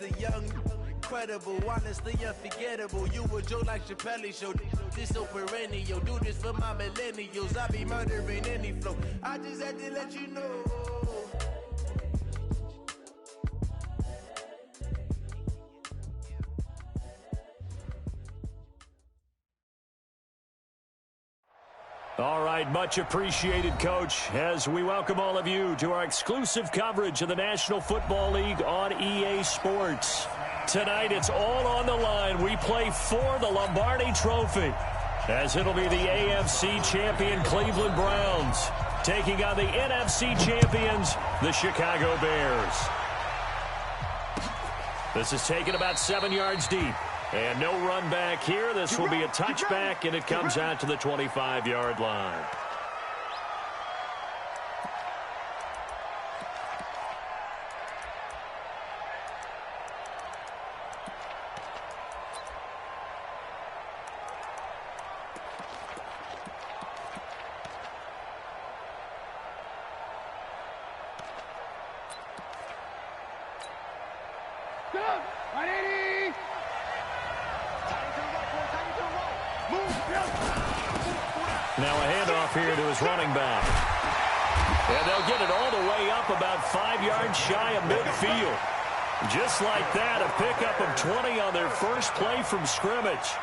the young, incredible, honestly unforgettable. You a joke like Chappelle Show. This so perennial. Do this for my millennials. I be murdering any flow. I just had to let you know. All right, much appreciated, Coach, as we welcome all of you to our exclusive coverage of the National Football League on EA Sports. Tonight, it's all on the line. We play for the Lombardi Trophy, as it'll be the AFC champion Cleveland Browns taking on the NFC champions, the Chicago Bears. This is taken about 7 yards deep. And no run back here. This will be a touchback, and it comes out to the 25-yard line. Now a handoff here to his running back. And they'll get it all the way up about 5 yards shy of midfield. Just like that, a pickup of 20 on their first play from scrimmage.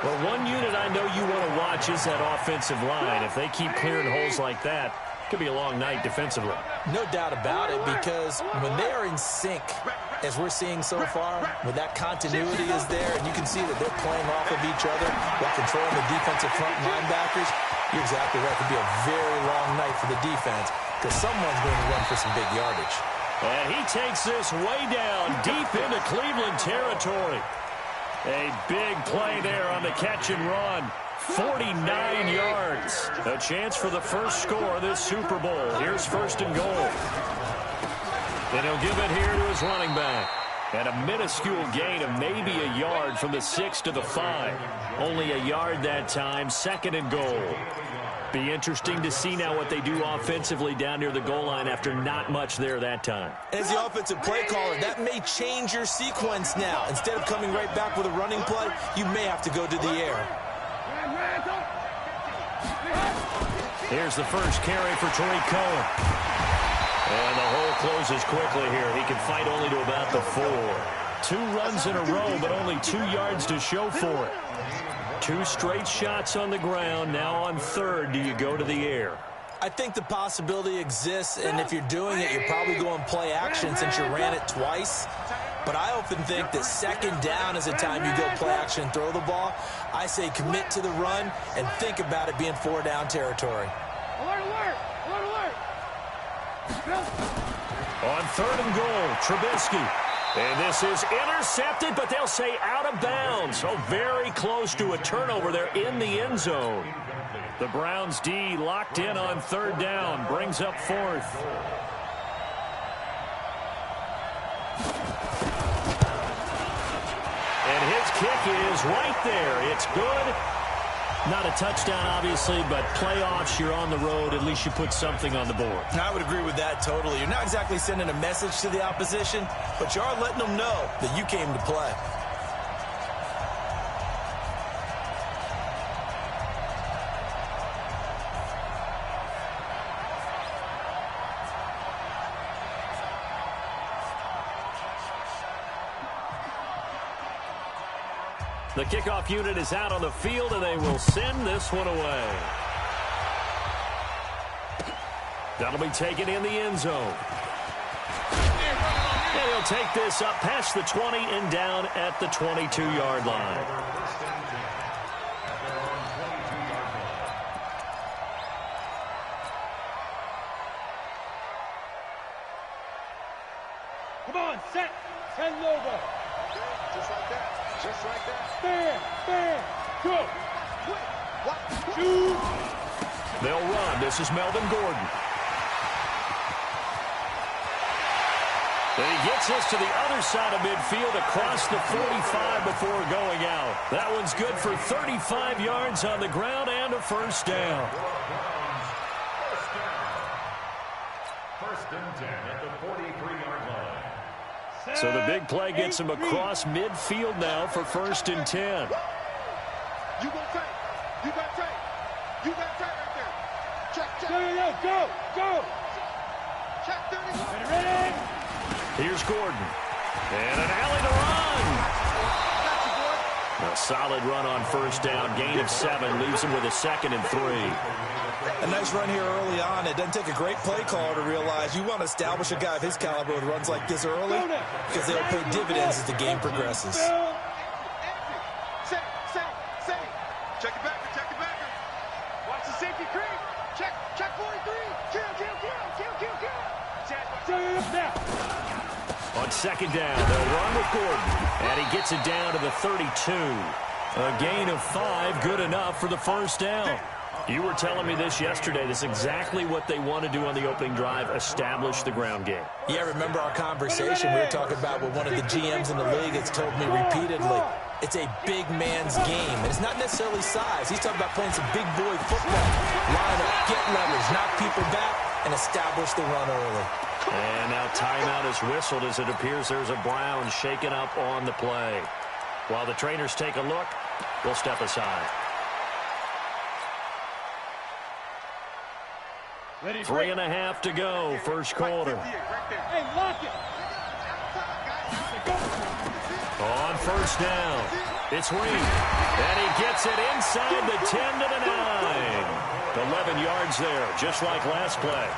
Well, one unit I know you want to watch is that offensive line. If they keep clearing holes like that, it could be a long night defensively. No doubt about it, because when they are in sync, as we're seeing so far, when that continuity is there, and you can see that they're playing off of each other while controlling the defensive front linebackers, you're exactly right. It could be a very long night for the defense, because someone's going to run for some big yardage. And he takes this way down, deep into Cleveland territory. A big play there on the catch and run. 49 yards. A chance for the first score of this Super Bowl. Here's first and goal. And he'll give it here to his running back. And a minuscule gain of maybe a yard from the 6 to the 5. Only a yard that time, second and goal. Be interesting to see now what they do offensively down near the goal line after not much there that time. As the offensive play caller, that may change your sequence now. Instead of coming right back with a running play, you may have to go to the air. Here's the first carry for Tariq Cohen. And the hole closes quickly here. He can fight only to about the 4. 2 runs in a row, but only 2 yards to show for it. 2 straight shots on the ground. Now on third, do you go to the air? I think the possibility exists, and if you're doing it, you're probably going play action since you ran it twice. But I often think that second down is the time you go play action and throw the ball. I say commit to the run and think about it being 4 down territory. Alert, alert! Alert, alert! On third and goal, Trubisky. And this is intercepted, but they'll say out of bounds. So very close to a turnover there in the end zone. The Browns D locked in on third down, brings up fourth. And his kick is right there. It's good. Not a touchdown, obviously, but playoffs, you're on the road. At least you put something on the board. I would agree with that totally. You're not exactly sending a message to the opposition, but you are letting them know that you came to play. The kickoff unit is out on the field, and they will send this one away. That'll be taken in the end zone. And he'll take this up past the 20 and down at the 22-yard line. Come on, set, 10 over. Just like that. Just like that. Stand, go. 1, 2. They'll run. This is Melvin Gordon. And he gets us to the other side of midfield across the 45 before going out. That one's good for 35 yards on the ground and a first down. First and 10 at the 43-yard line. So the big play gets him across midfield now for 1st and 10. You got tight. You got tight. You got tight right there. Check. Go. Check 30. Ready. Here's Gordon. And an alley to run. A solid run on 1st down. Gain of 7 leaves him with a 2nd and 3. A nice run here early on. It doesn't take a great play caller to realize you want to establish a guy of his caliber with runs like this early because they'll pay dividends as the game progresses. Say. Check it back. Watch the safety creep. Check 43. Kill. On 2nd down, they'll run with Gordon. And he gets it down to the 32. A gain of 5, good enough for the 1st down. You were telling me this yesterday. This is exactly what they want to do on the opening drive, establish the ground game. Yeah, remember our conversation we were talking about with one of the GMs in the league that's told me repeatedly, it's a big man's game. And it's not necessarily size. He's talking about playing some big boy football. Line up, get leverage, knock people back, and establish the run early. And now timeout is whistled as it appears there's a Brown shaken up on the play. While the trainers take a look, we'll step aside. 3.5 to go, 1st quarter. Hey, lock it. On 1st down, it's Reed. And he gets it inside the 10 to the 9. 11 yards there, just like last play.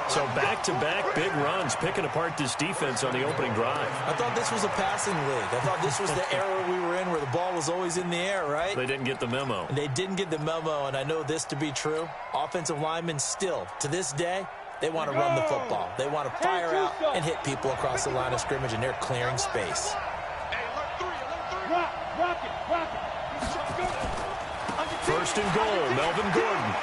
So back-to-back big runs, picking apart this defense on the opening drive. I thought this was a passing league. I thought this was the era we were in where the ball was always in the air, right? They didn't get the memo. And they didn't get the memo, and I know this to be true. Offensive linemen still, to this day, they want to run the football. They want to fire out and hit people across the line of scrimmage, and they're clearing space. Rock it. 1st and goal, Melvin Gordon.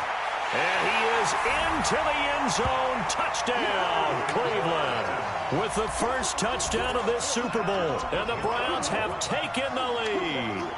And he is into the end zone. Touchdown, Cleveland. With the first touchdown of this Super Bowl. And the Browns have taken the lead.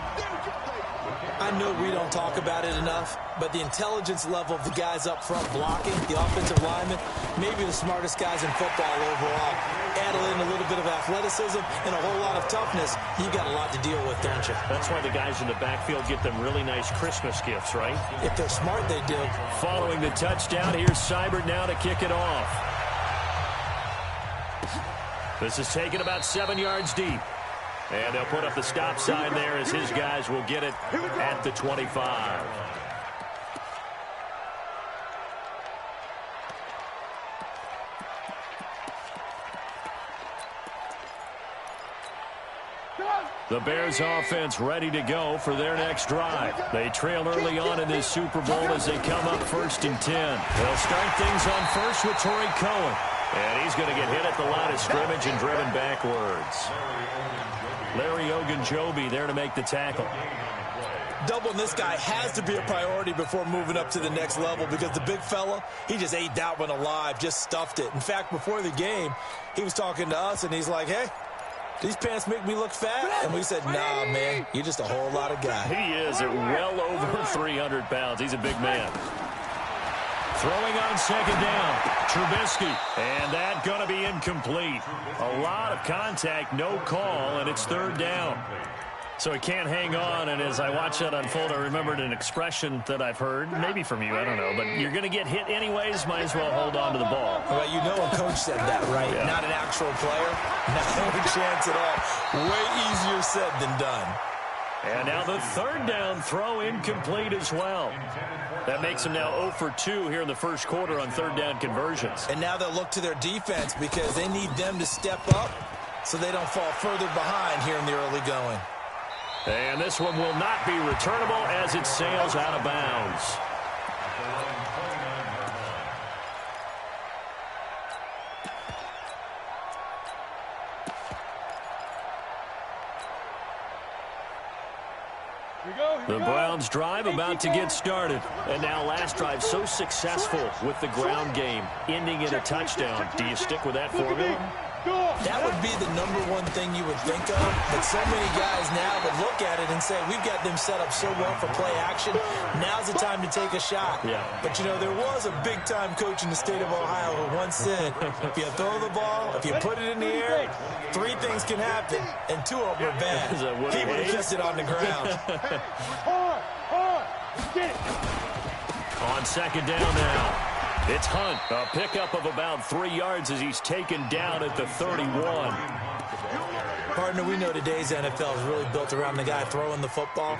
I know we don't talk about it enough, but the intelligence level of the guys up front blocking, the offensive linemen, maybe the smartest guys in football overall. Add in a little bit of athleticism and a whole lot of toughness, you got a lot to deal with, don't you? That's why the guys in the backfield get them really nice Christmas gifts, right? If they're smart, they do. Following the touchdown, here's Seibert now to kick it off. This is taken about 7 yards deep. And they'll put up the stop sign there as his guys will get it at the 25. The Bears offense ready to go for their next drive. They trail early on in this Super Bowl as they come up 1st and 10. They'll start things on 1st with Torrey Cohen. And he's going to get hit at the line of scrimmage and driven backwards. Larry Ogunjobi there to make the tackle. Doubling this guy has to be a priority before moving up to the next level because the big fella, he just ate that one alive, just stuffed it. In fact, before the game, he was talking to us, and he's like, hey, these pants make me look fat? And we said, nah, man, you're just a whole lot of guy. He is at well over 300 pounds. He's a big man. Throwing on 2nd down, Trubisky, and that going to be incomplete. A lot of contact, no call, and it's 3rd down. So he can't hang on, and as I watch that unfold, I remembered an expression that I've heard, maybe from you, I don't know, but you're going to get hit anyways, might as well hold on to the ball. Well, you know a coach said that, right? Yeah. Not an actual player, not a chance at all. Way easier said than done. And now the 3rd down throw incomplete as well. That makes them now 0 for 2 here in the 1st quarter on 3rd down conversions. And now they'll look to their defense because they need them to step up so they don't fall further behind here in the early going. And this one will not be returnable as it sails out of bounds. The Browns drive about to get started. And now last drive so successful with the ground game, ending in a touchdown. Do you stick with that formula? That would be the #1 thing you would think of, but so many guys now would look at it and say, we've got them set up so well for play action, now's the time to take a shot. Yeah. But, you know, there was a big-time coach in the state of Ohio who once said, if you throw the ball, if you put it in the air, 3 things can happen, and 2 of them are bad. He would have kept it on the ground. Get it. On second down now. It's Hunt, a pickup of about 3 yards as he's taken down at the 31. Partner, we know today's NFL is really built around the guy throwing the football.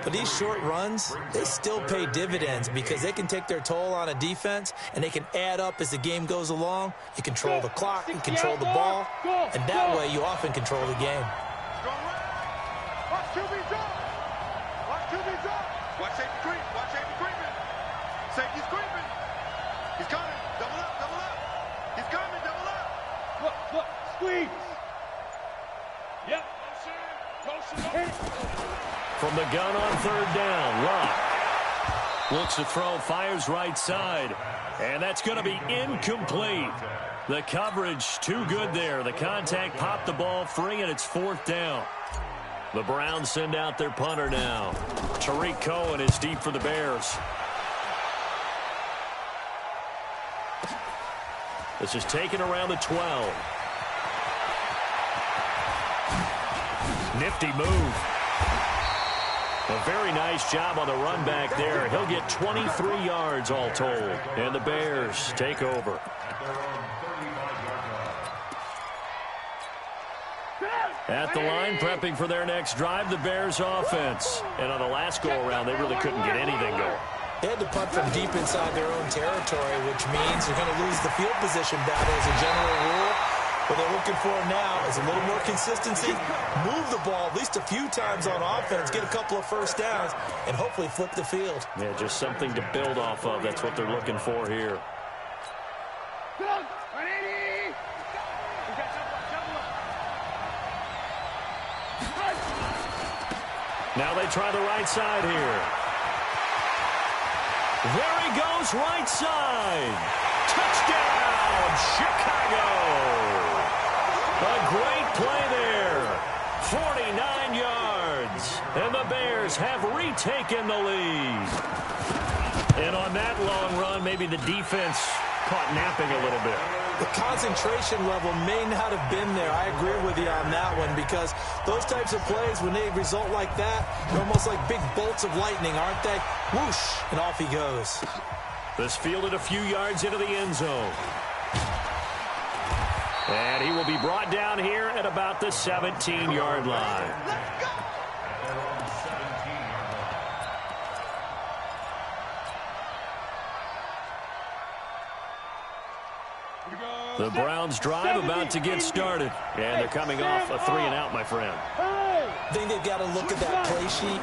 But these short runs, they still pay dividends because they can take their toll on a defense and they can add up as the game goes along. You control the clock, you control the ball, and that way you often control the game. Watch QB's up. Watch QB's up. Watch safety creep. Watch safety creeping. Safety's creeping. He's coming. Double up, double up. He's coming, double up. Look, squeeze. Yep. From the gun on third down, Locke looks to throw, fires right side, and that's going to be incomplete. The coverage too good there. The contact popped the ball free, and it's 4th down. The Browns send out their punter now. Tariq Cohen is deep for the Bears. This is taken around the 12. Nifty move. A very nice job on the run back there. He'll get 23 yards all told. And the Bears take over. At the line, prepping for their next drive, the Bears offense. And on the last go-around, they really couldn't get anything going. They had to punt from deep inside their own territory, which means they're going to lose the field position battle as a general rule. What they're looking for now is a little more consistency, move the ball at least a few times on offense, get a couple of first downs, and hopefully flip the field. Yeah, just something to build off of. That's what they're looking for here. Now they try the right side here. There he goes, right side. Touchdown, Chicago. A great play there. 49 yards. And the Bears have retaken the lead. And on that long run, maybe the defense caught napping a little bit. The concentration level may not have been there. I agree with you on that one because those types of plays, when they result like that, they're almost like big bolts of lightning, aren't they? Whoosh, and off he goes. This fielded a few yards into the end zone. And he will be brought down here at about the 17-yard line. The Browns drive about to get started. And they're coming off a 3-and-out, my friend. I think they've got to look at that play sheet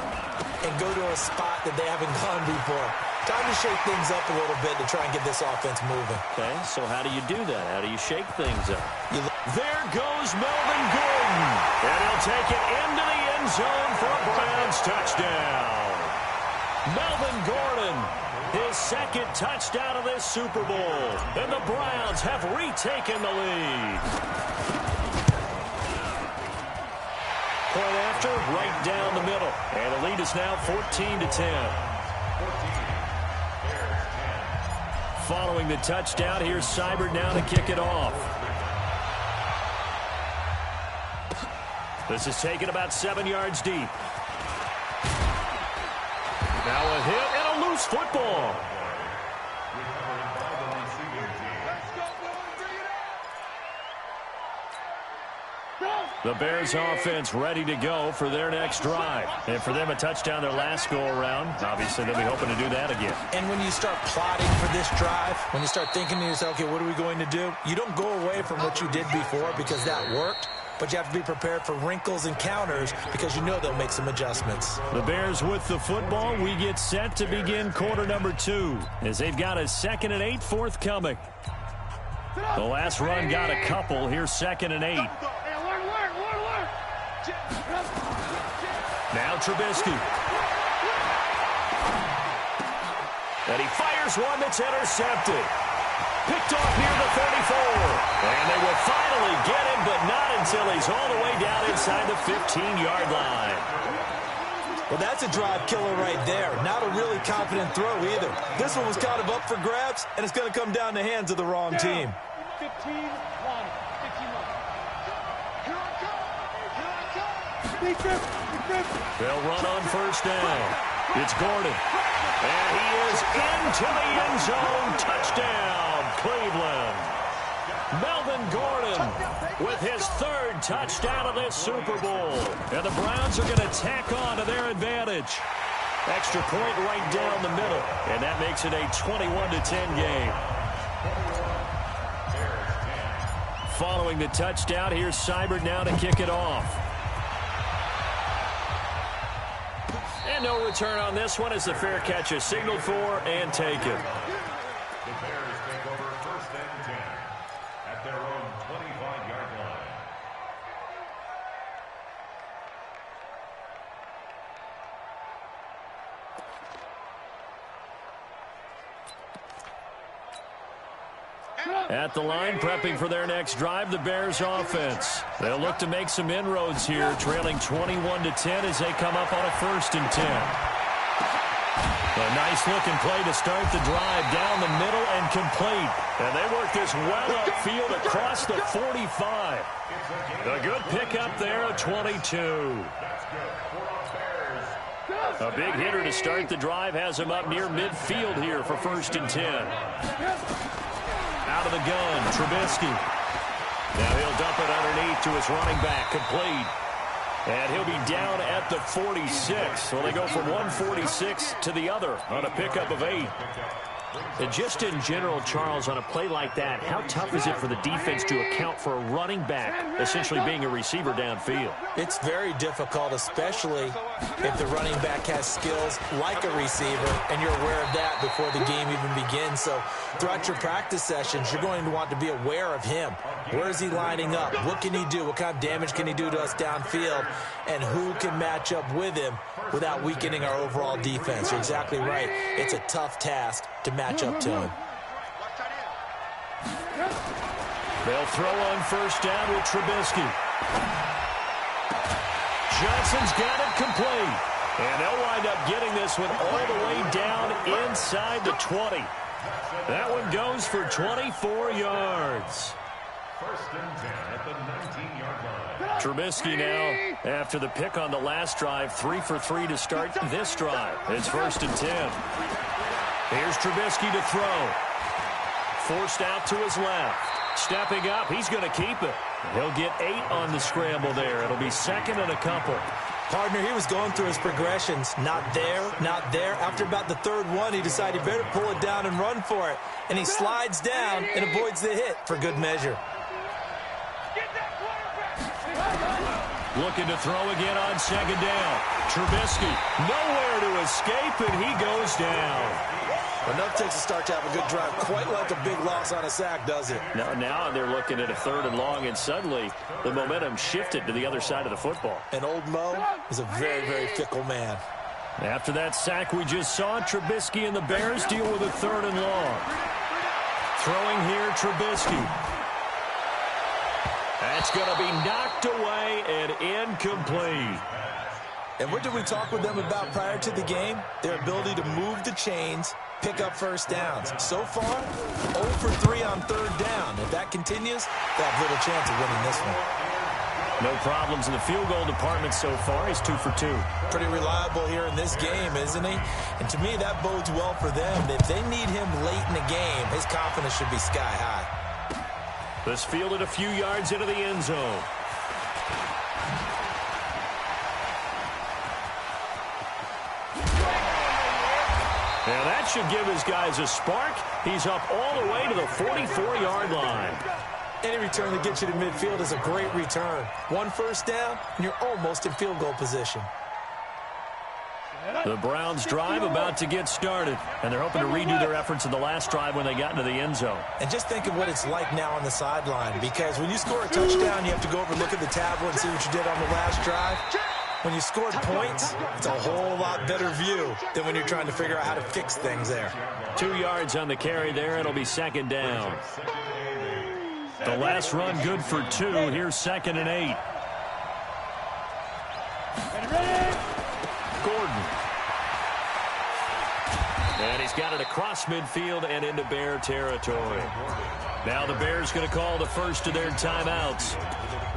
and go to a spot that they haven't gone before. Time to shake things up a little bit to try and get this offense moving. Okay, so how do you do that? How do you shake things up? There goes Melvin Gordon. And he'll take it into the end zone for a Browns touchdown. Melvin Gordon, his second touchdown of this Super Bowl. And the Browns have retaken the lead. Point after, right down the middle. And the lead is now 14-10. Following the touchdown, here's Seibert now to kick it off. This is taken about 7 yards deep. Now a hit and a loose football. The Bears offense ready to go for their next drive. And for them, a touchdown their last go-around. Obviously, they'll be hoping to do that again. And when you start plotting for this drive, when you start thinking to yourself, okay, what are we going to do? You don't go away from what you did before because that worked. But you have to be prepared for wrinkles and counters because you know they'll make some adjustments. The Bears with the football. We get set to begin quarter number 2 as they've got a 2nd and 8 forthcoming. The last run got a couple. Here's 2nd and 8. Now Trubisky. And he fires one that's intercepted. Picked off near the 34. And they will finally get him, but not until he's all the way down inside the 15-yard line. Well, that's a drive killer right there. Not a really confident throw either. This one was kind of up for grabs, and it's going to come down the hands of the wrong team. 15-1. They'll run on first down. It's Gordon. And he is into the end zone. Touchdown, Cleveland. Melvin Gordon with his third touchdown of this Super Bowl. And the Browns are going to tack on to their advantage. Extra point right down the middle. And that makes it a 21-10 game. Following the touchdown, here's Seibert now to kick it off. And no return on this one as the fair catch is signaled for and taken. The Bears take over first and 10 at their own 25-yard line. At the line, prepping for their next drive, the Bears offense. They'll look to make some inroads here, trailing 21-10 as they come up on a 1st and 10. A nice-looking play to start the drive down the middle and complete. And they work this well upfield across the 45. A good pickup there of 22. A big hitter to start the drive has him up near midfield here for 1st and 10. Out of the gun, Trubisky. Now he'll dump it underneath to his running back, complete. And he'll be down at the 46. So they go from 146 to the other on a pickup of 8. And just in general, Charles, on a play like that, how tough is it for the defense to account for a running back essentially being a receiver downfield? It's very difficult, especially if the running back has skills like a receiver, and you're aware of that before the game even begins. So throughout your practice sessions, you're going to want to be aware of him. Where is he lining up? What can he do? What kind of damage can he do to us downfield? And who can match up with him without weakening our overall defense? You're exactly right. It's a tough task to match up to him. They'll throw on first down with Trubisky. Johnson's got it complete. And they'll wind up getting this one all the way down inside the 20. That one goes for 24 yards. 1st and 10 at the 19-yard line. Trubisky now, after the pick on the last drive, 3 for 3 to start this drive. It's 1st and 10. Here's Trubisky to throw. Forced out to his left. Stepping up, he's going to keep it. He'll get 8 on the scramble there. It'll be 2nd and a couple. Partner, he was going through his progressions. Not there, not there. After about the 3rd one, he decided he better pull it down and run for it. And he slides down and avoids the hit for good measure. Looking to throw again on 2nd down. Trubisky nowhere to escape, and he goes down. Enough takes a start to have a good drive. Quite like a big loss on a sack, does it? Now they're looking at a 3rd and long, and suddenly the momentum shifted to the other side of the football. And old Mo is a very, very fickle man. After that sack we just saw, Trubisky and the Bears deal with a 3rd and long. Throwing here, Trubisky. That's going to be knocked away and incomplete. And what did we talk with them about prior to the game? Their ability to move the chains, pick up first downs. So far, 0 for 3 on 3rd down. If that continues, they have little chance of winning this one. No problems in the field goal department so far. He's 2 for 2. Pretty reliable here in this game, isn't he? And to me, that bodes well for them. If they need him late in the game, his confidence should be sky high. This fielded a few yards into the end zone. Now that should give his guys a spark. He's up all the way to the 44-yard line. Any return that gets you to midfield is a great return. 1 first down, and you're almost in field goal position. The Browns drive about to get started, and they're hoping to redo their efforts in the last drive when they got into the end zone. And just think of what it's like now on the sideline, because when you score a touchdown, you have to go over and look at the tablet and see what you did on the last drive. when you scored points, it's a whole lot better view than when you're trying to figure out how to fix things there. 2 yards on the carry there. It'll be second down. The last run good for 2. Here's 2nd and 8. Gordon. And he's got it across midfield and into Bear territory. Now the Bears going to call the first of their timeouts.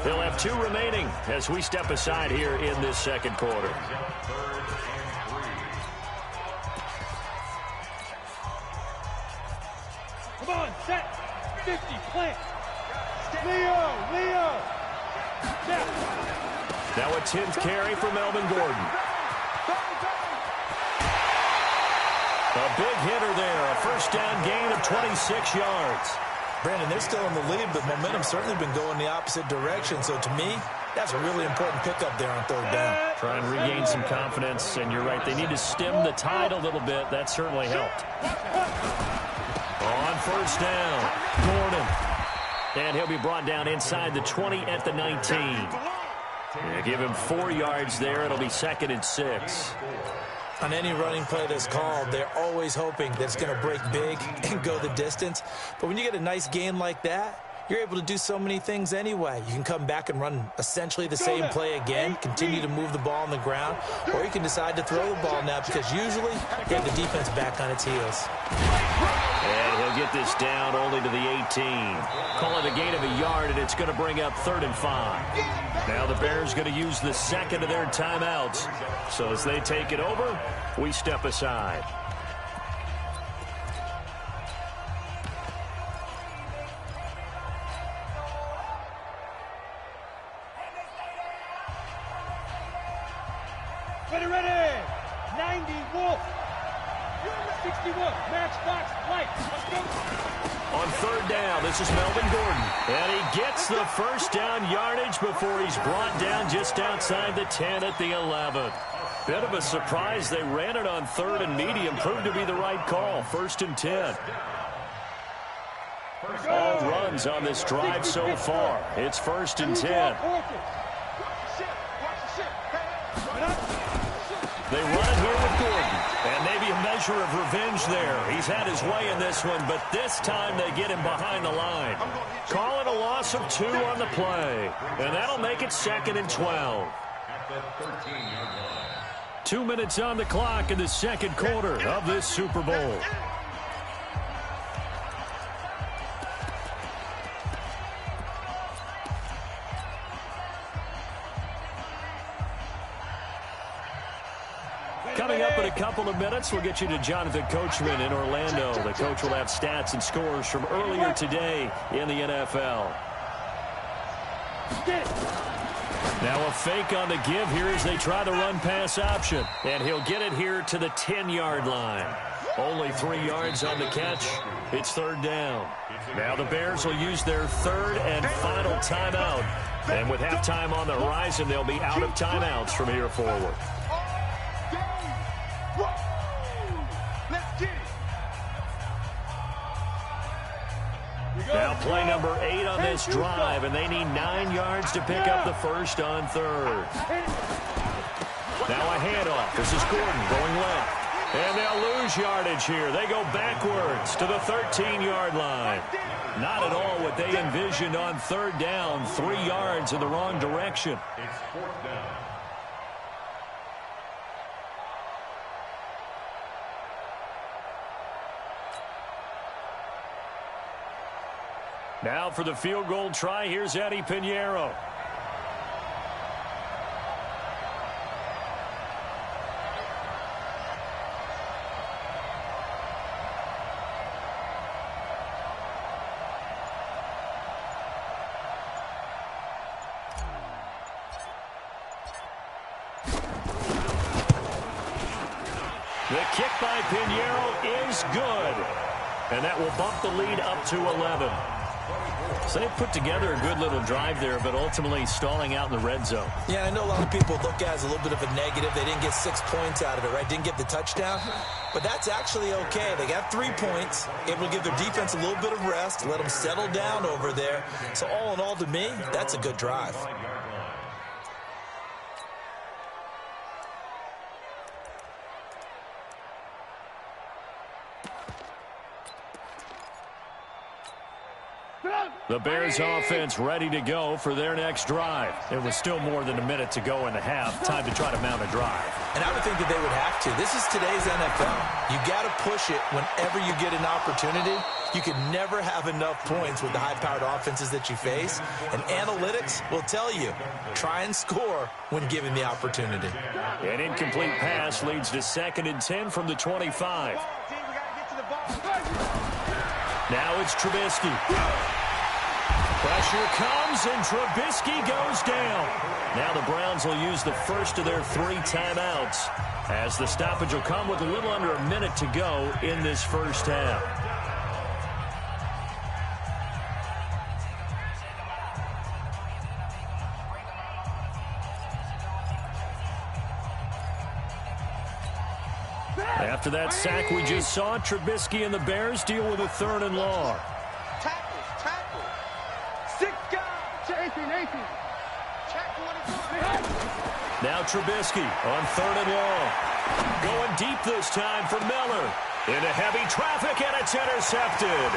They'll have 2 remaining as we step aside here in this second quarter. Come on, set. 50, plant. Leo. Now a 10th carry for Melvin Gordon. A big hitter there. A first down gain of 26 yards. Brandon, they're still in the lead, but momentum's certainly been going the opposite direction. So to me, that's a really important pickup there on 3rd down. Try and regain some confidence, and you're right. They need to stem the tide a little bit. That certainly helped. On first down, Gordon. And he'll be brought down inside the 20 at the 19. Yeah, give him 4 yards there. It'll be 2nd and 6. On any running play that's called, they're always hoping that it's going to break big and go the distance. But when you get a nice gain like that, you're able to do so many things anyway. You can come back and run essentially the same play again, continue to move the ball on the ground, or you can decide to throw the ball now because usually you have the defense back on its heels. And he'll get this down only to the 18. Call it a gain of a yard, and it's going to bring up 3rd and 5. Now the Bears going to use the second of their timeouts. So as they take it over, we step aside. Ready. 90, Wolf. 61, Matchbox, Light. Let's go. On 3rd down, this is Melvin Gordon. And he gets the first down yardage before he's brought down just outside the 10 at the 11. Bit of a surprise. They ran it on 3rd and medium. Proved to be the right call. 1st and 10. All runs on this drive so far. It's 1st and 10. They run it here with Gordon. And maybe a measure of revenge there. He's had his way in this one, but this time they get him behind the line. Call it a loss of 2 on the play. And that'll make it 2nd and 12. 2 minutes on the clock in the second quarter of this Super Bowl. Coming up in a couple of minutes, we'll get you to Jonathan Coachman in Orlando. The coach will have stats and scores from earlier today in the NFL. Now a fake on the give here as they try the run-pass option. And he'll get it here to the 10-yard line. Only 3 yards on the catch. It's 3rd down. Now the Bears will use their 3rd and final timeout. And with halftime on the horizon, they'll be out of timeouts from here forward. Now play number 8 on this drive, and they need 9 yards to pick up the first on 3rd. Now a handoff. This is Gordon going left. And they'll lose yardage here. They go backwards to the 13-yard line. Not at all what they envisioned on 3rd down. 3 yards in the wrong direction. It's 4th down. Now for the field goal try, here's Eddie Pinheiro. The kick by Pinheiro is good. And that will bump the lead up to 11. So they put together a good little drive there, but ultimately stalling out in the red zone. Yeah, I know a lot of people look at it as a little bit of a negative. They didn't get 6 points out of it, right? Didn't get the touchdown. But that's actually okay. They got 3 points, able to give their defense a little bit of rest, let them settle down over there. So all in all, to me, that's a good drive. The Bears offense ready to go for their next drive. It was still more than a minute to go in the half. Time to try to mount a drive. And I would think that they would have to. This is today's NFL. You got to push it whenever you get an opportunity. You can never have enough points with the high-powered offenses that you face. And analytics will tell you, try and score when given the opportunity. An incomplete pass leads to 2nd and 10 from the 25. Now it's Trubisky. Pressure comes, and Trubisky goes down. Now the Browns will use the first of their 3 timeouts, as the stoppage will come with a little under a minute to go in this first half. After that sack we just saw, Trubisky and the Bears deal with a 3rd and long. Tackle. 6 guys. 18. Now Trubisky on 3rd and long. Going deep this time for Miller. Into heavy traffic, and it's intercepted.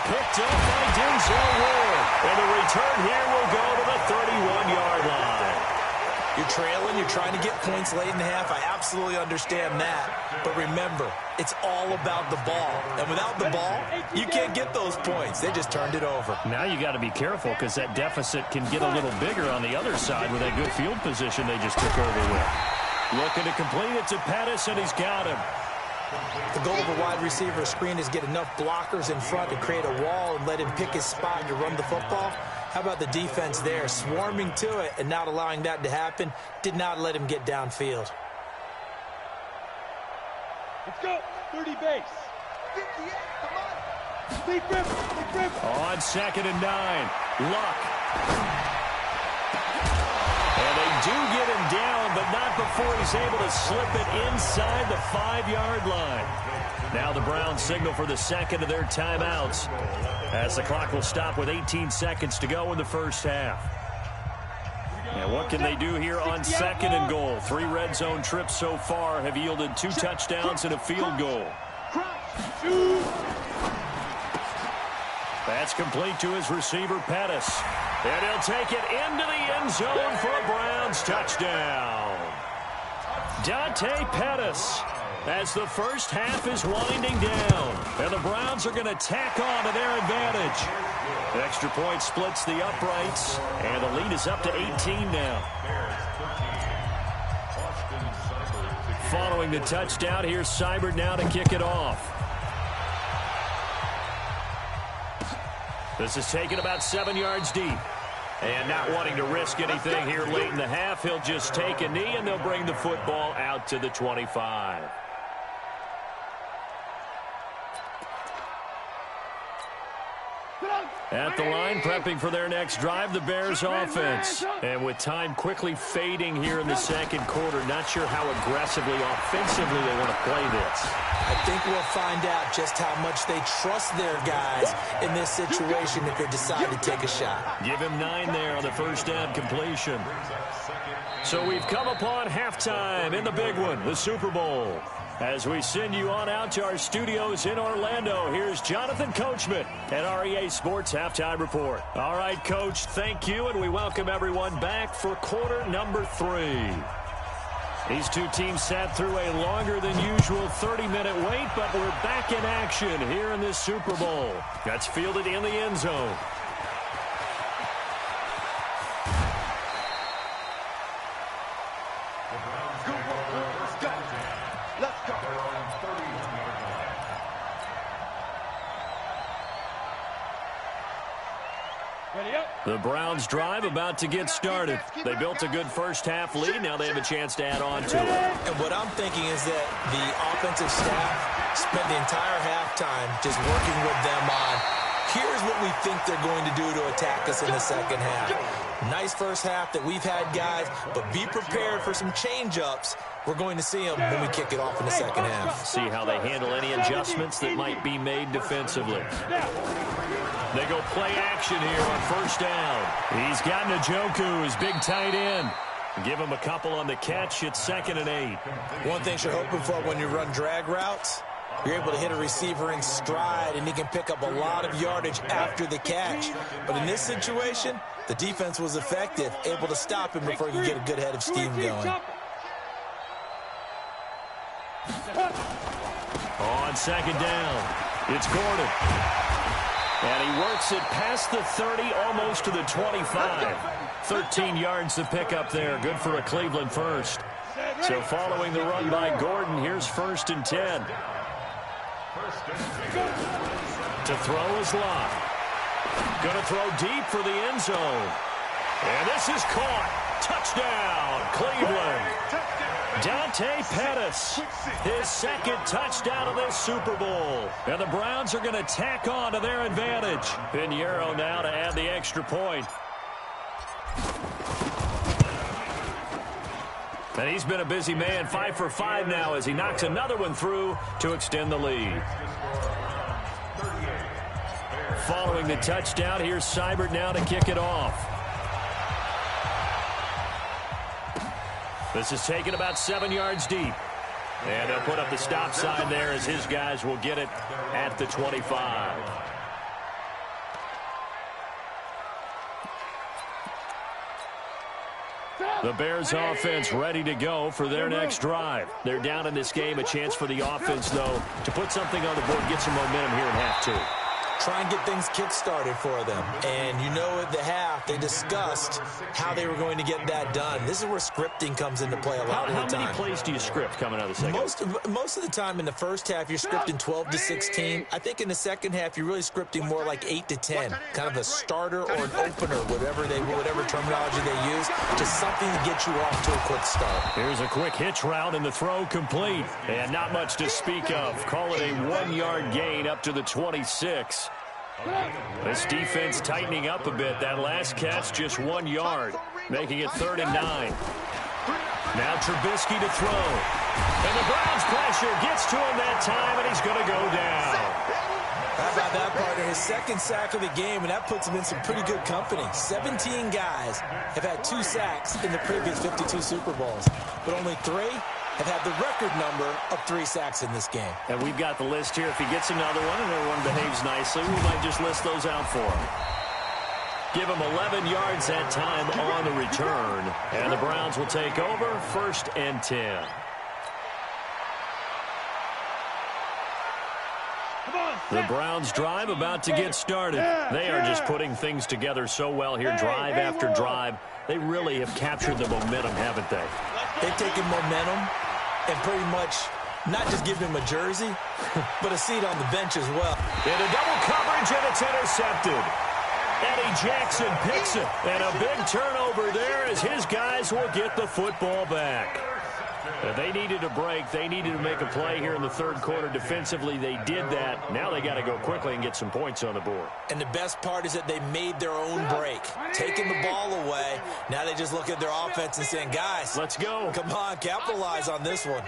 Picked up by Denzel Ward. And the return here will go to the 31-yard line. You're trailing, you're trying to get points late in the half. I absolutely understand that. But remember, it's all about the ball. And without the ball, you can't get those points. They just turned it over. Now you got to be careful, because that deficit can get a little bigger on the other side with that good field position they just took over with. Looking to complete it to Pettis, and he's got him. The goal of a wide receiver screen is get enough blockers in front to create a wall and let him pick his spot to run the football. How about the defense there, swarming to it and not allowing that to happen? Did not let him get downfield. Let's go. 30 base. 58, come on. Deep rip. On 2nd and 9, Luck. And they do get him down, but not before he's able to slip it inside the 5-yard line. Now the Browns signal for the 2nd of their timeouts, as the clock will stop with 18 seconds to go in the first half. And what can they do here on 2nd and goal? 3 red zone trips so far have yielded 2 touchdowns and a field goal. That's complete to his receiver, Pettis. And he'll take it into the end zone for a Browns touchdown. Dante Pettis, as the first half is winding down. And the Browns are going to tack on to their advantage. The extra point splits the uprights, and the lead is up to 18 now. Following the touchdown, here's Seibert now to kick it off. This is taken about 7 yards deep. And not wanting to risk anything here late in the half, he'll just take a knee, and they'll bring the football out to the 25. At the line, prepping for their next drive, the Bears offense. And with time quickly fading here in the 2nd quarter, not sure how aggressively, offensively they want to play this. I think we'll find out just how much they trust their guys in this situation if they decide to take a shot. Give him 9 there on the first down completion. So we've come upon halftime in the big one, the Super Bowl. As we send you on out to our studios in Orlando, here's Jonathan Coachman at REA Sports Halftime Report. All right, Coach, thank you, and we welcome everyone back for quarter number 3. These 2 teams sat through a longer than usual 30-minute wait, but we're back in action here in this Super Bowl. That's fielded in the end zone. The Browns drive about to get started. They built a good first half lead. Now they have a chance to add on to it. And what I'm thinking is that the offensive staff spent the entire halftime just working with them on, here's what we think they're going to do to attack us in the second half. Nice first half that we've had, guys, but be prepared for some change-ups. We're going to see them when we kick it off in the second half. See how they handle any adjustments that might be made defensively. They go play action here on first down. He's got Njoku, his big tight end. Give him a couple on the catch. It's 2nd and 8. One thing you're hoping for when you run drag routes, You're able to hit a receiver in stride, and he can pick up a lot of yardage after the catch. But in this situation, the defense was effective, able to stop him before he could get a good head of steam going. On second down, it's Gordon. And he works it past the 30, almost to the 25. 13 yards to pick up there. Good for a Cleveland first. So following the run by Gordon, here's 1st and 10. To throw is Lott. Going to throw deep for the end zone. And this is caught. Touchdown, Cleveland. Dante Pettis, his 2nd touchdown of this Super Bowl. And the Browns are going to tack on to their advantage. Pinheiro now to add the extra point. And he's been a busy man, 5 for 5 now as he knocks another one through to extend the lead. Following the touchdown, here's Seibert now to kick it off. This is taken about 7 yards deep. And they'll put up the stop sign there as his guys will get it at the 25. The Bears offense ready to go for their next drive. They're down in this game. A chance for the offense, though, to put something on the board, get some momentum here in half 2. Try and get things kick-started for them. And you know at the half, they discussed how they were going to get that done. This is where scripting comes into play a lot of the time. How many plays do you script coming out of the second? Most of the time in the first half, you're scripting 12 to 16. I think in the second half, you're really scripting more like 8 to 10. Kind of a starter or an opener, whatever terminology they use, just something to get you off to a quick start. Here's a quick hitch route and the throw complete. And not much to speak of. Call it a 1-yard gain up to the 26. This defense tightening up a bit. That last catch just 1 yard, making it 3rd and 9. Now Trubisky to throw. And the Browns pressure gets to him that time, and he's going to go down. How about that, partner? His 2nd sack of the game, and that puts him in some pretty good company. 17 guys have had 2 sacks in the previous 52 Super Bowls, but only 3 have had the record number of 3 sacks in this game. And we've got the list here. If he gets another one and everyone behaves nicely, we might just list those out for him. Give him 11 yards that time on the return. And the Browns will take over, 1st and 10. The Browns drive about to get started. They are just putting things together so well here, drive after drive. They really have captured the momentum, haven't they? They've taken momentum and pretty much not just given him a jersey, but a seat on the bench as well. Into double coverage, and it's intercepted. Eddie Jackson picks it, and a big turnover there as his guys will get the football back. They needed a break. They needed to make a play here in the 3rd quarter. Defensively, they did that. Now they got to go quickly and get some points on the board. And the best part is that they made their own break, taking the ball away. Now they just look at their offense and saying, guys, let's go. Come on, capitalize on this one.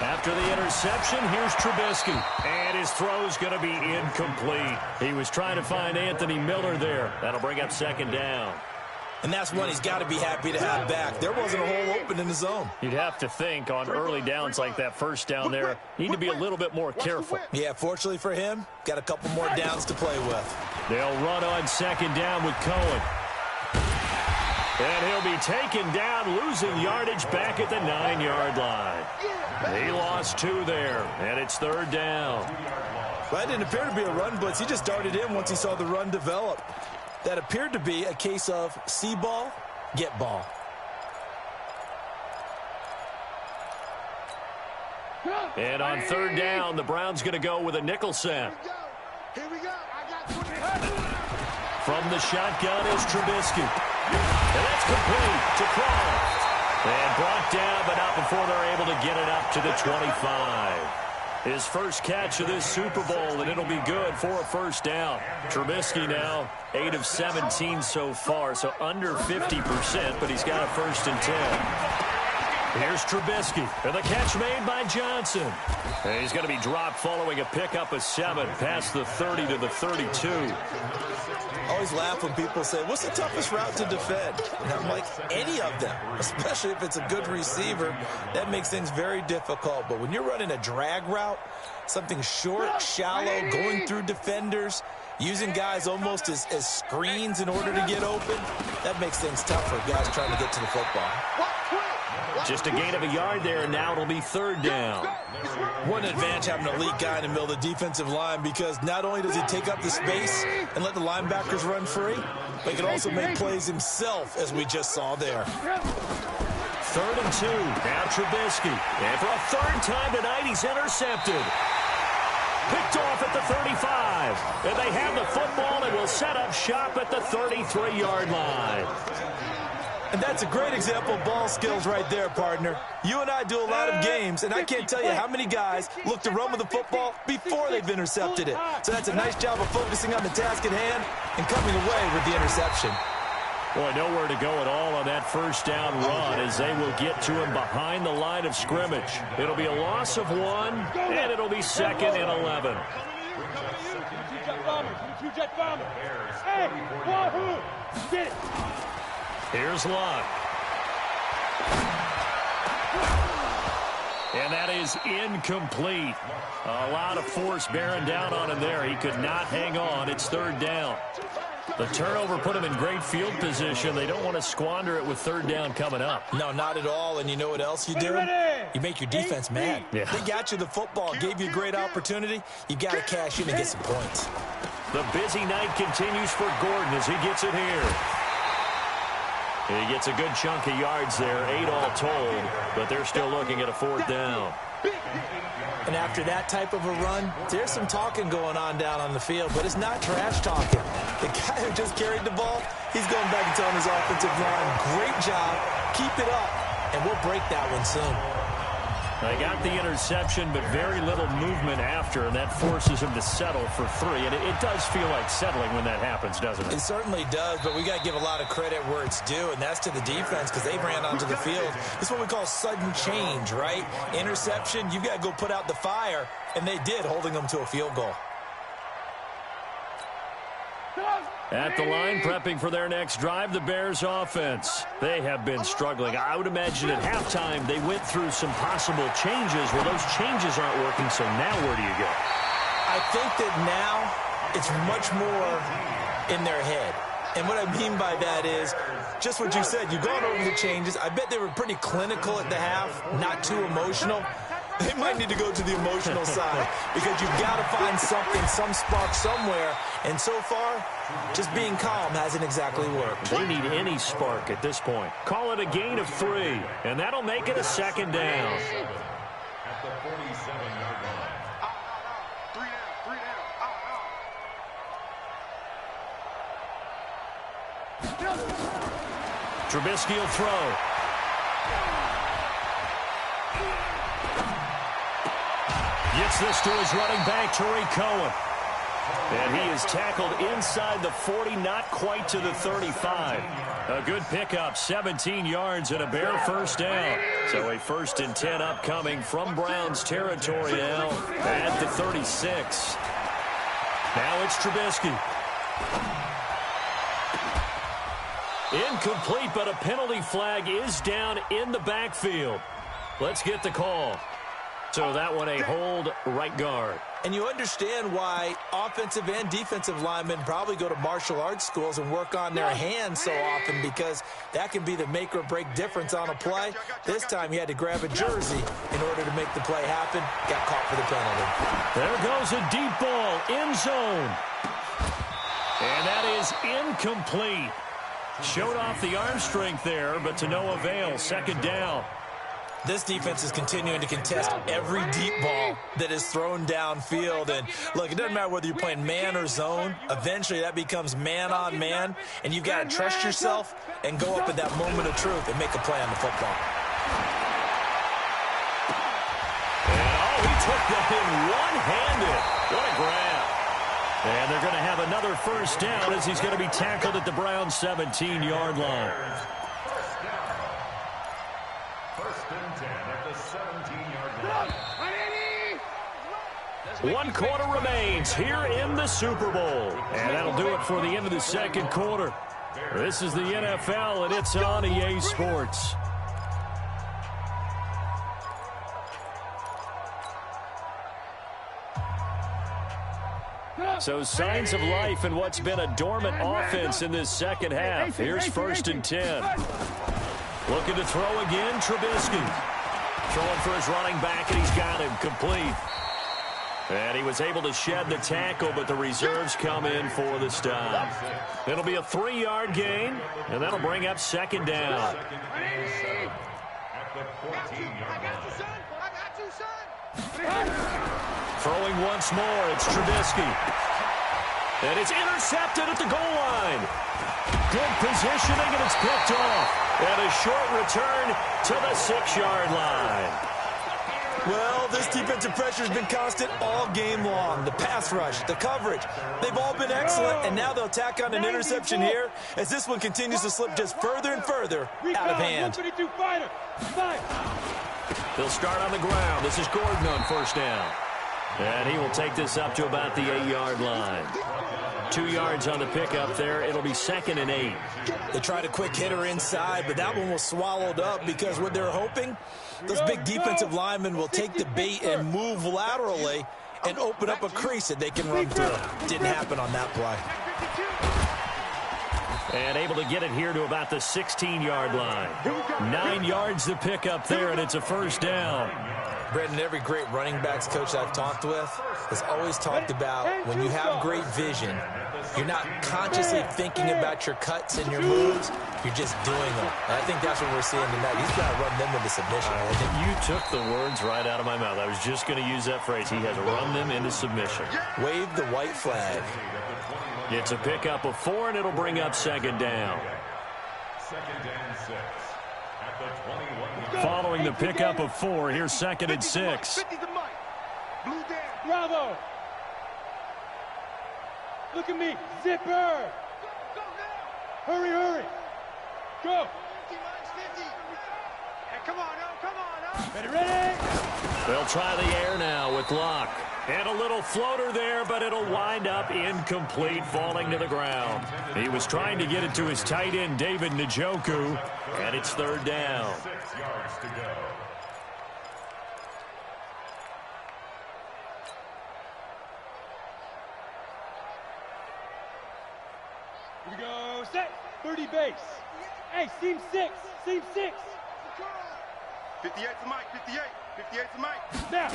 After the interception, here's Trubisky. And his throw's going to be incomplete. He was trying to find Anthony Miller there. That'll bring up 2nd down. And that's one he's got to be happy to have back. There wasn't a hole open in the zone. You'd have to think on early downs like that 1st down there, need to be a little bit more careful. Yeah, fortunately for him, got a couple more downs to play with. They'll run on 2nd down with Cohen. And he'll be taken down, losing yardage back at the 9-yard line. He lost 2 there, and it's 3rd down. Well, that didn't appear to be a run blitz. He just darted in once he saw the run develop. That appeared to be a case of see ball, get ball. And on 3rd down, the Browns going to go with a nickel set. Here we go. From the shotgun is Trubisky. And that's complete to Croft. And brought down, but not before they're able to get it up to the 25. His first catch of this Super Bowl, and it'll be good for a 1st down. Trubisky now 8 of 17 so far, so under 50%, but he's got a 1st and 10. Here's Trubisky, and the catch made by Johnson. And he's going to be dropped following a pickup of 7 past the 30 to the 32. I always laugh when people say, what's the toughest route to defend? And I'm like, any of them, especially if it's a good receiver. That makes things very difficult. But when you're running a drag route, something short, shallow, going through defenders, using guys almost as screens in order to get open, that makes things tough for guys trying to get to the football. Just a gain of a yard there, and now it'll be 3rd down. What an advantage having an elite guy in the middle of the defensive line, because not only does he take up the space and let the linebackers run free, but he can also make plays himself, as we just saw there. 3rd and 2. Now Trubisky. And for a 3rd time tonight, he's intercepted. Picked off at the 35. And they have the football and will set up shop at the 33-yard line. And that's a great example of ball skills right there, partner. You and I do a lot of games, and I can't tell you how many guys look to run with the football before they've intercepted it. So that's a nice job of focusing on the task at hand and coming away with the interception. Boy, nowhere to go at all on that 1st down run, as they will get to him behind the line of scrimmage. It'll be a loss of 1, and it'll be 2nd and 11. Hey, Wahoo! Get it! Here's Lott. And that is incomplete. A lot of force bearing down on him there. He could not hang on. It's 3rd down. The turnover put him in great field position. They don't want to squander it with 3rd down coming up. No, not at all. And you know what else you do? You make your defense mad. Yeah. They got you the football, gave you a great opportunity. You got to cash in and get some points. The busy night continues for Gordon as he gets it here. He gets a good chunk of yards there, 8 all told, but they're still looking at a 4th down. And after that type of a run, there's some talking going on down on the field, but it's not trash talking. The guy who just carried the ball, he's going back and telling his offensive line, great job, keep it up, and we'll break that one soon. They got the interception, but very little movement after, and that forces him to settle for 3. And it does feel like settling when that happens, doesn't it? It certainly does, but we got to give a lot of credit where it's due, and that's to the defense, because they ran onto the field. This is what we call sudden change, right? Interception, you've got to go put out the fire, and they did, holding them to a field goal. At the line, prepping for their next drive, the Bears offense. They have been struggling. I would imagine at halftime they went through some possible changes. Well, those changes aren't working, so now where do you go? I think that now it's much more in their head. And what I mean by that is just what you said. You've gone over the changes. I bet they were pretty clinical at the half, not too emotional. They might need to go to the emotional side, because you've got to find something, some spark somewhere. And so far, just being calm hasn't exactly worked. They need any spark at this point. Call it a gain of 3, and that'll make it a 2nd down. At the 47-yard line. 3 down. Trubisky will throw. Gets this to his running back, Tariq Cohen. And he is tackled inside the 40, not quite to the 35. A good pickup, 17 yards and a Bear 1st down. So a 1st and 10 upcoming from Browns territory now at the 36. Now it's Trubisky. Incomplete, but a penalty flag is down in the backfield. Let's get the call. So that one a hold right guard. And you understand why offensive and defensive linemen probably go to martial arts schools and work on their hands so often, because that can be the make or break difference on a play. This time he had to grab a jersey in order to make the play happen. Got caught for the penalty. There goes a deep ball, end zone. And that is incomplete. Showed off the arm strength there, but to no avail. 2nd down. This defense is continuing to contest every deep ball that is thrown downfield. And, look, it doesn't matter whether you're playing man or zone. Eventually, that becomes man-on-man, and you've got to trust yourself and go up at that moment of truth and make a play on the football. And, he took that in one-handed. What a grab. And they're going to have another 1st down as he's going to be tackled at the Browns' 17-yard line. First and 10 at the 17-yard line. 1 quarter remains here in the Super Bowl. And that'll do it for the end of the second quarter. This is the NFL, and it's on EA Sports. So signs of life in what's been a dormant offense in this second half. Here's first and 10. Looking to throw again, Trubisky. Throwing for his running back, and he's got him complete. And he was able to shed the tackle, but the reserves come in for the stop. It'll be a 3-yard gain, and that'll bring up second down. At the 14-yard line. Throwing once more, it's Trubisky. And it's intercepted at the goal line. Good positioning, and it's picked off. And a short return to the 6-yard line. Well, this defensive pressure has been constant all game long. The pass rush, the coverage, they've all been excellent, and now they'll tack on an interception here as this one continues to slip just further and further out of hand. They'll start on the ground. This is Gordon on first down. And he will take this up to about the 8-yard line. 2 yards on the pickup there. It'll be second and 8. They tried a quick hitter inside, but that one was swallowed up because what they're hoping, those big defensive linemen will take the bait and move laterally and open up a crease that they can run through. Didn't happen on that play. And able to get it here to about the 16-yard line. 9 yards to pick up there, and it's a first down. Brendan, every great running backs coach I've talked with has always talked about when you have great vision, you're not consciously thinking about your cuts and your moves, you're just doing them. And I think that's what we're seeing tonight. He's got to run them into submission. You took the words right out of my mouth. I was just going to use that phrase. He has run them into submission. Wave the white flag. It's a pickup of 4, and it'll bring up second down. Second and 6. At the 21-yard. Following the pickup of 4, here's second and 6. Bravo. Look at me. Zipper. Hurry, hurry. Go. Come on, Ready, ready. They'll try the air now with Locke. And a little floater there, but it'll wind up incomplete, falling to the ground. He was trying to get it to his tight end, David Njoku, and it's third down. 6 yards to go. Here we go. Set. 30 base. Hey, seam 6. Seam 6. 58 to Mike, 58. 58 to Mike. Now.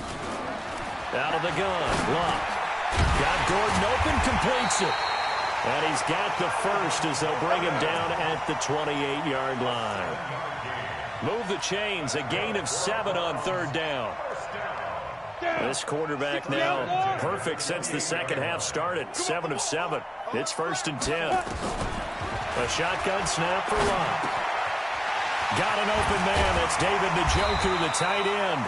Out of the gun, Locke. Got Gordon open, completes it. And he's got the first as they'll bring him down at the 28-yard line. Move the chains, a gain of 7 on third down. This quarterback now perfect since the second half started. 7 of 7. It's first and 10. A shotgun snap for Locke. Got an open man. That's David Njoku, the tight end.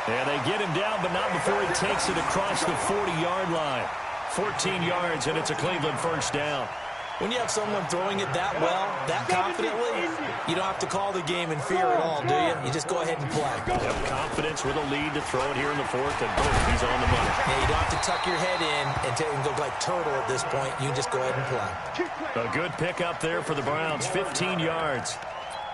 And they get him down, but not before he takes it across the 40-yard line. 14 yards, and it's a Cleveland first down. When you have someone throwing it that well, that confidently, you don't have to call the game in fear at all, do you? You just go ahead and play. Yep, confidence with a lead to throw it here in the fourth, and boom, he's on the money. Yeah, you don't have to tuck your head in and go like turtle at this point. You just go ahead and play. A good pickup there for the Browns, 15 yards.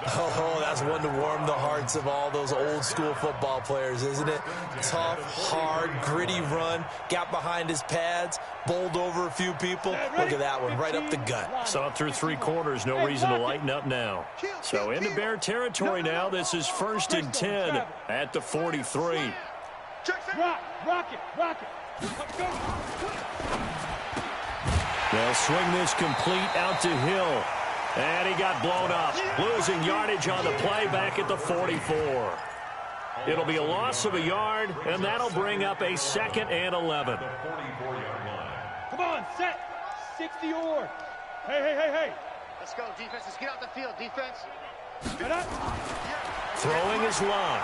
Oh, that's one to warm the hearts of all those old-school football players, isn't it? Tough, hard, gritty run, got behind his pads, bowled over a few people. Look at that one, right up the gut. Saw it through 3 quarters, no reason to lighten up now. So into Bear territory now. This is first and 10 at the 43. Rock it. They'll swing this complete out to Hill. And he got blown up, losing yardage on the play back at the 44. It'll be a loss of a yard, and that'll bring up a second and 11. Come on, set. 60 or. Hey. Let's go, defense. Let's get out the field, defense. Throwing is Locke.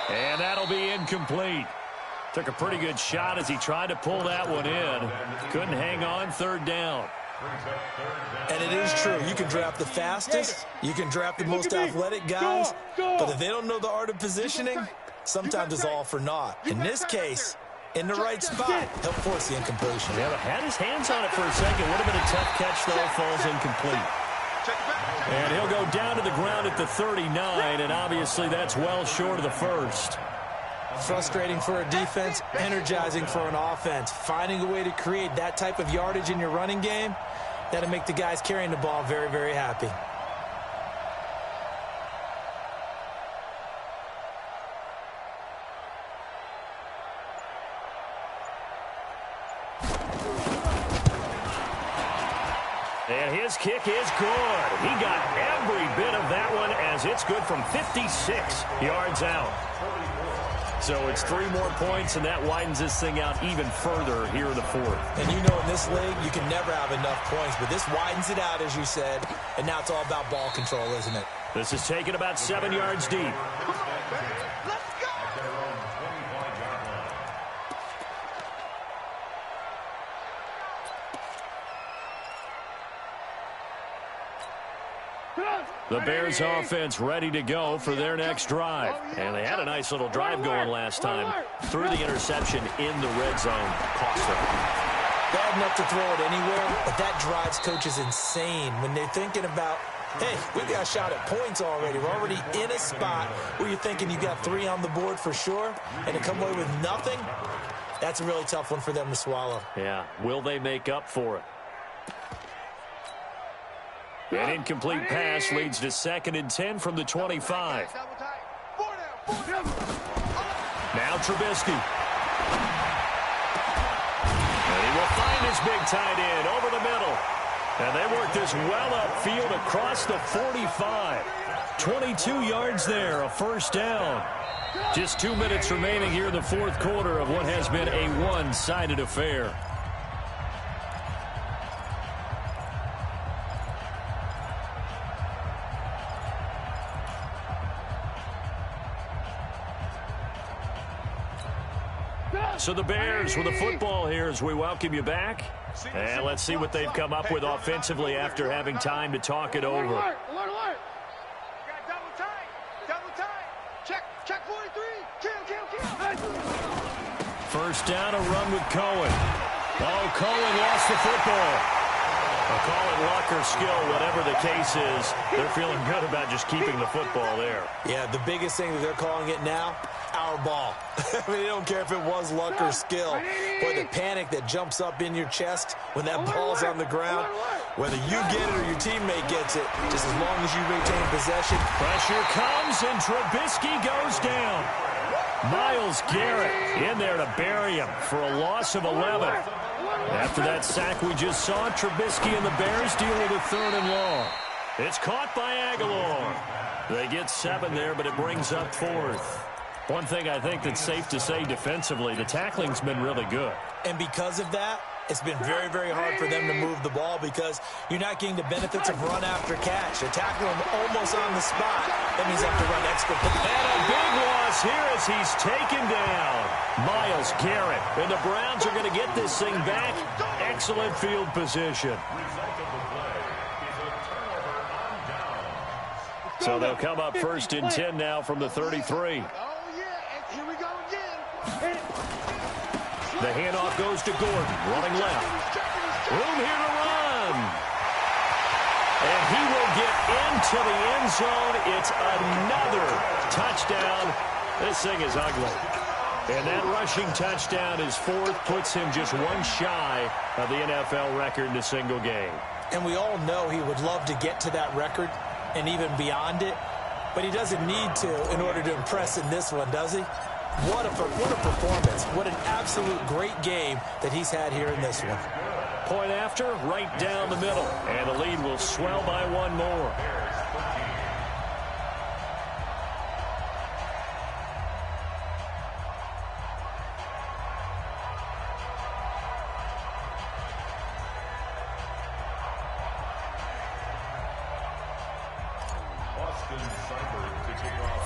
And that'll be incomplete. Took a pretty good shot as he tried to pull that one in. Couldn't hang on, third down. And it is true. You can draft the fastest. You can draft the most athletic guys. But if they don't know the art of positioning, sometimes it's all for naught. In this case, in the right spot, he'll force the incompletion. Yeah, but had his hands on it for a second. Would have been a tough catch, though. Falls incomplete. And he'll go down to the ground at the 39, and obviously that's well short of the first. Frustrating for a defense, energizing for an offense. Finding a way to create that type of yardage in your running game, that'll make the guys carrying the ball very, very happy. And his kick is good. He got every bit of that one as it's good from 56 yards out. So it's 3 more points, and that widens this thing out even further here in the fourth. And you know in this league, you can never have enough points, but this widens it out, as you said, and now it's all about ball control, isn't it? This is taken about 7 yards deep. Let's go! The Bears offense ready to go for their next drive. And they had a nice little drive going last time. Threw the interception in the red zone. Cost them. Bad enough to throw it anywhere, but that drives coaches insane when they're thinking about, hey, we've got a shot at points already. We're already in a spot where you're thinking you got 3 on the board for sure, and to come away with nothing, that's a really tough one for them to swallow. Yeah, will they make up for it? An incomplete pass leads to 2nd and 10 from the 25. Now Trubisky. And he will find his big tight end over the middle. And they work this well upfield across the 45. 22 yards there, a first down. Just 2 minutes remaining here in the fourth quarter of what has been a one-sided affair. So the Bears with the football here as we welcome you back. And let's see what they've come up with offensively after having time to talk it over. Alert, alert, alert. Got double tight. Double tight. Check 43. Kill. First down, a run with Cohen. Oh, Cohen lost the football. I'll call it luck or skill, whatever the case is. They're feeling good about just keeping the football there. Yeah, the biggest thing that they're calling it now, our ball. I mean, they don't care if it was luck or skill. Boy, the panic that jumps up in your chest when that ball's on the ground, whether you get it or your teammate gets it, just as long as you retain possession. Pressure comes, and Trubisky goes down. Myles Garrett in there to bury him for a loss of 11. After that sack we just saw, Trubisky and the Bears deal with a 3rd and long. It's caught by Aguilar. They get 7 there, but it brings up 4th. One thing I think that's safe to say defensively, the tackling's been really good. And because of that, it's been very, very hard for them to move the ball because you're not getting the benefits of run after catch. They're tackling them almost on the spot. That means they have to run extra. And a big loss here as he's taken down. Myles Garrett. And the Browns are going to get this thing back. Excellent field position. So they'll come up 1st and 10 now from the 33. Oh, yeah. And here we go again. The handoff goes to Gordon, running left. Room here to run. And he will get into the end zone. It's another touchdown. This thing is ugly. And that rushing touchdown is 4th, puts him just 1 shy of the NFL record in a single game. And we all know he would love to get to that record and even beyond it, but he doesn't need to in order to impress in this one, does he? What a performance. What an absolute great game that he's had here in this one. Point after, right down the middle. And the lead will swell by 1 more.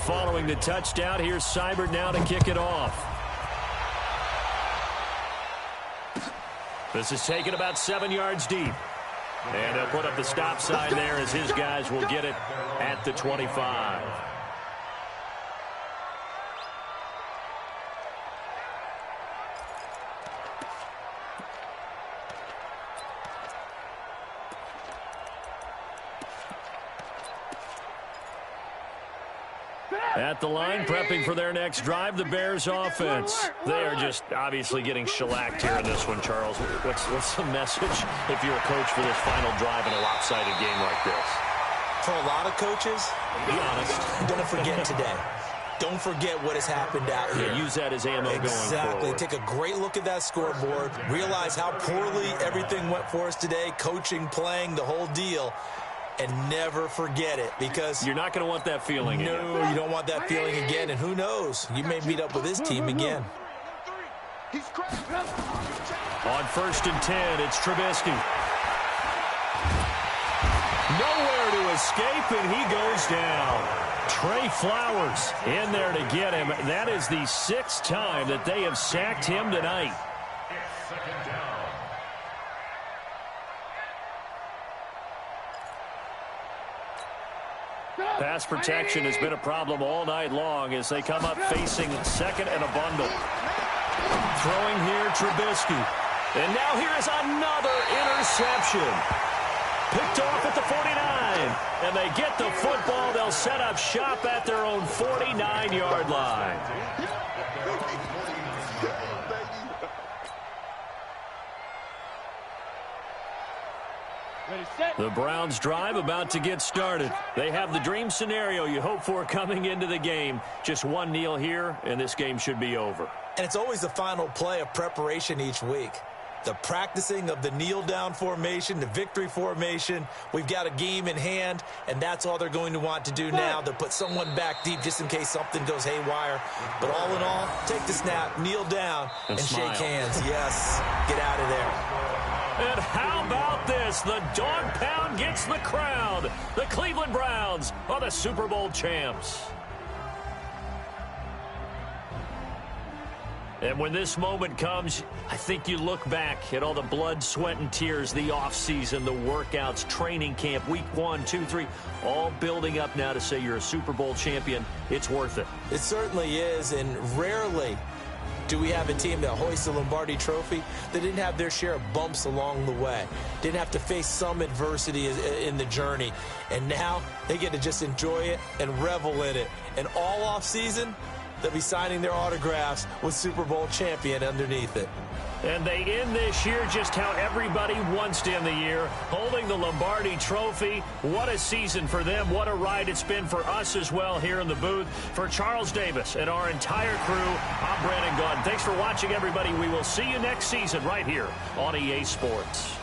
Following the touchdown, here's Seibert now to kick it off. This is taken about 7 yards deep. And they'll put up the stop sign there as his guys will get it at the 25. At the line, prepping for their next drive, the Bears offense. They are just obviously getting shellacked here in this one, Charles. What's the message if you're a coach for this final drive in a lopsided game like this? For a lot of coaches, be honest, don't forget today. Don't forget what has happened out here. Yeah, use that as ammo going forward. Exactly. Take a great look at that scoreboard. Realize how poorly everything went for us today. Coaching, playing, the whole deal. And never forget it, because you're not going to want that feeling again. No, you don't want that feeling again. And who knows? You may meet up with this team again. On 1st and 10, it's Trubisky. Nowhere to escape, and he goes down. Trey Flowers in there to get him. That is the 6th time that they have sacked him tonight. Pass protection has been a problem all night long as they come up facing 2nd and a bundle. Throwing here, Trubisky. And now here is another interception. Picked off at the 49. And they get the football. They'll set up shop at their own 49-yard line. The Browns drive about to get started. They have the dream scenario you hope for coming into the game. Just one kneel here, and this game should be over. And it's always the final play of preparation each week. The practicing of the kneel-down formation, the victory formation. We've got a game in hand, and that's all they're going to want to do now. They'll put someone back deep just in case something goes haywire. But all in all, take the snap, kneel down, and shake hands. Yes, get out of there. And how about this? The dog pound gets the crown. The Cleveland Browns are the Super Bowl champs. And when this moment comes, I think you look back at all the blood, sweat, and tears, the offseason, the workouts, training camp, week 1, 2, 3, all building up now to say you're a Super Bowl champion. It's worth it. It certainly is, and rarely do we have a team that hoists the Lombardi Trophy that didn't have their share of bumps along the way, didn't have to face some adversity in the journey, and now they get to just enjoy it and revel in it. And all offseason, they'll be signing their autographs with Super Bowl champion underneath it. And they end this year just how everybody wants to end the year, holding the Lombardi Trophy. What a season for them. What a ride it's been for us as well here in the booth. For Charles Davis and our entire crew, I'm Brandon Gaudin. Thanks for watching, everybody. We will see you next season right here on EA Sports.